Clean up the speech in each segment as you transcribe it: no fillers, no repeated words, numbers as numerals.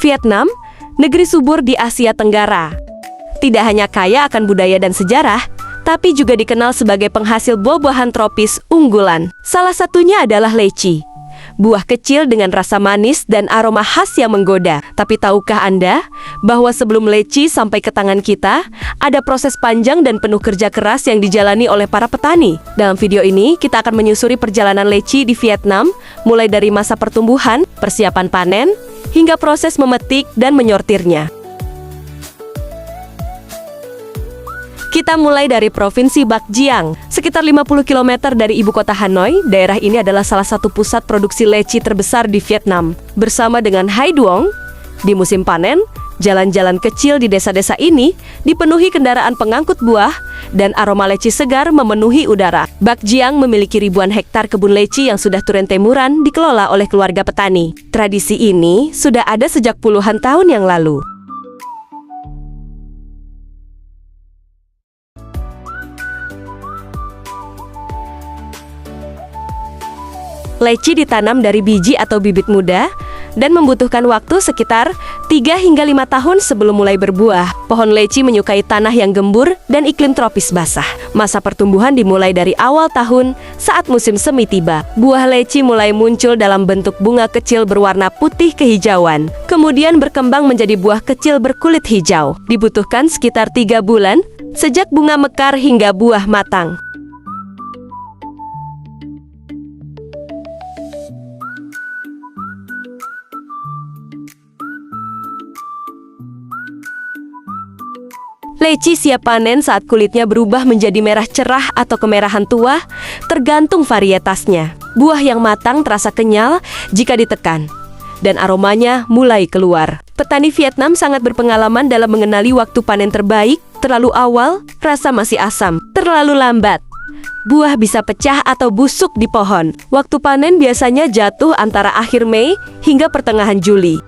Vietnam, negeri subur di Asia Tenggara, tidak hanya kaya akan budaya dan sejarah, tapi juga dikenal sebagai penghasil buah-buahan tropis unggulan. Salah satunya adalah leci, buah kecil dengan rasa manis dan aroma khas yang menggoda. Tapi tahukah Anda bahwa sebelum leci sampai ke tangan kita, ada proses panjang dan penuh kerja keras yang dijalani oleh para petani? Dalam video ini, kita akan menyusuri perjalanan leci di Vietnam, mulai dari masa pertumbuhan, persiapan panen, hingga proses memetik dan menyortirnya. Kita mulai dari Provinsi Bac Giang, sekitar 50 km dari ibu kota Hanoi. Daerah ini adalah salah satu pusat produksi leci terbesar di Vietnam. Bersama dengan Hai Duong, di musim panen, jalan-jalan kecil di desa-desa ini dipenuhi kendaraan pengangkut buah dan aroma leci segar memenuhi udara. Bac Giang memiliki ribuan hektar kebun leci yang sudah turun-temurun dikelola oleh keluarga petani. Tradisi ini sudah ada sejak puluhan tahun yang lalu. Leci ditanam dari biji atau bibit muda dan membutuhkan waktu sekitar 3 hingga 5 tahun sebelum mulai berbuah. Pohon leci menyukai tanah yang gembur dan iklim tropis basah. Masa pertumbuhan dimulai dari awal tahun saat musim semi tiba. Buah leci mulai muncul dalam bentuk bunga kecil berwarna putih kehijauan, kemudian berkembang menjadi buah kecil berkulit hijau. Dibutuhkan sekitar 3 bulan sejak bunga mekar hingga buah matang. Leci siap panen saat kulitnya berubah menjadi merah cerah atau kemerahan tua, tergantung varietasnya. Buah yang matang terasa kenyal jika ditekan, dan aromanya mulai keluar. Petani Vietnam sangat berpengalaman dalam mengenali waktu panen terbaik. Terlalu awal, rasa masih asam. Terlalu lambat, buah bisa pecah atau busuk di pohon. Waktu panen biasanya jatuh antara akhir Mei hingga pertengahan Juli.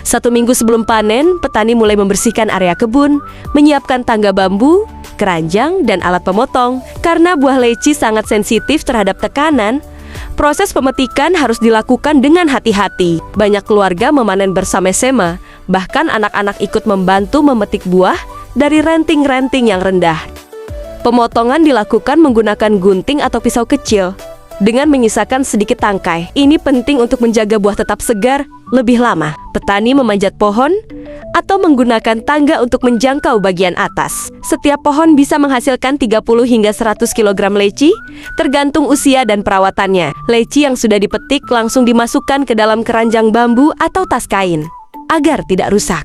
1 minggu sebelum panen, petani mulai membersihkan area kebun, menyiapkan tangga bambu, keranjang, dan alat pemotong. Karena buah leci sangat sensitif terhadap tekanan, proses pemetikan harus dilakukan dengan hati-hati. Banyak keluarga memanen bersama-sama, bahkan anak-anak ikut membantu memetik buah dari ranting-ranting yang rendah. Pemotongan dilakukan menggunakan gunting atau pisau kecil, dengan menyisakan sedikit tangkai. Ini penting untuk menjaga buah tetap segar lebih lama. Petani memanjat pohon atau menggunakan tangga untuk menjangkau bagian atas. Setiap pohon bisa menghasilkan 30 hingga 100 kg leci, tergantung usia dan perawatannya. Leci yang sudah dipetik langsung dimasukkan ke dalam keranjang bambu atau tas kain, agar tidak rusak.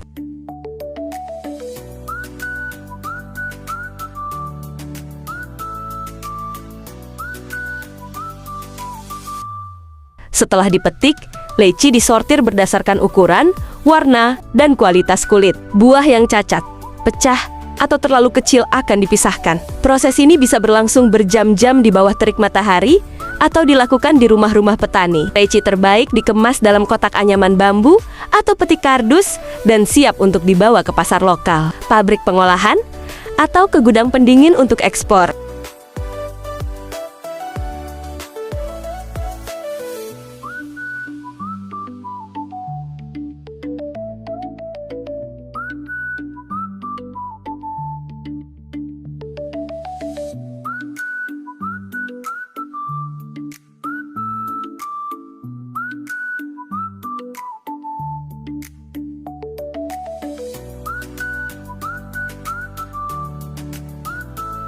Setelah dipetik, leci disortir berdasarkan ukuran, warna, dan kualitas kulit. Buah yang cacat, pecah, atau terlalu kecil akan dipisahkan. Proses ini bisa berlangsung berjam-jam di bawah terik matahari atau dilakukan di rumah-rumah petani. Leci terbaik dikemas dalam kotak anyaman bambu atau peti kardus dan siap untuk dibawa ke pasar lokal, pabrik pengolahan, atau ke gudang pendingin untuk ekspor.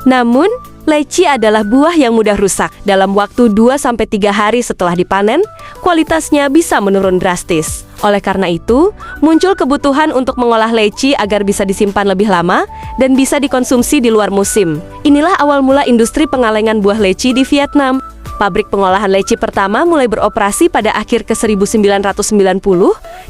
Namun, leci adalah buah yang mudah rusak. Dalam waktu 2-3 hari setelah dipanen, kualitasnya bisa menurun drastis. Oleh karena itu, muncul kebutuhan untuk mengolah leci agar bisa disimpan lebih lama dan bisa dikonsumsi di luar musim. Inilah awal mula industri pengalengan buah leci di Vietnam. Pabrik pengolahan leci pertama mulai beroperasi pada akhir ke-1990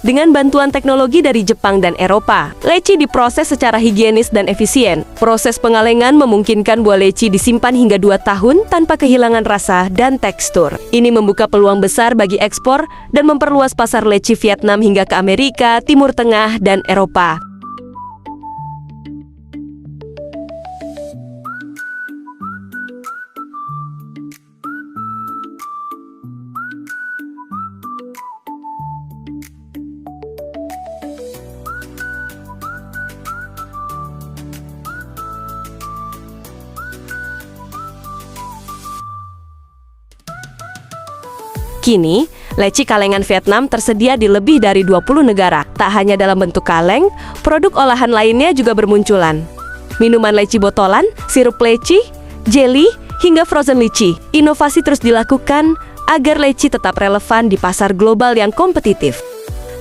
dengan bantuan teknologi dari Jepang dan Eropa. Leci diproses secara higienis dan efisien. Proses pengalengan memungkinkan buah leci disimpan hingga 2 tahun tanpa kehilangan rasa dan tekstur. Ini membuka peluang besar bagi ekspor dan memperluas pasar leci Vietnam hingga ke Amerika, Timur Tengah, dan Eropa. Kini, leci kalengan Vietnam tersedia di lebih dari 20 negara. Tak hanya dalam bentuk kaleng, produk olahan lainnya juga bermunculan. Minuman leci botolan, sirup leci, jelly, hingga frozen lychee. Inovasi terus dilakukan agar leci tetap relevan di pasar global yang kompetitif.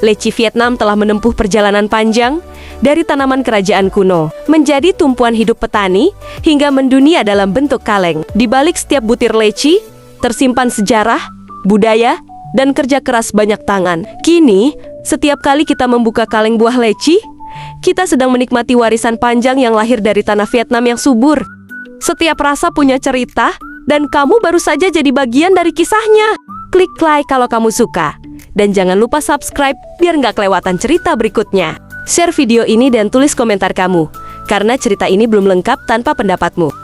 Leci Vietnam telah menempuh perjalanan panjang dari tanaman kerajaan kuno menjadi tumpuan hidup petani hingga mendunia dalam bentuk kaleng. Di balik setiap butir leci tersimpan sejarah, budaya, dan kerja keras banyak tangan. Kini, setiap kali kita membuka kaleng buah leci, kita sedang menikmati warisan panjang yang lahir dari tanah Vietnam yang subur. Setiap rasa punya cerita, dan kamu baru saja jadi bagian dari kisahnya. Klik like kalau kamu suka. Dan jangan lupa subscribe biar nggak kelewatan cerita berikutnya. Share video ini dan tulis komentar kamu, karena cerita ini belum lengkap tanpa pendapatmu.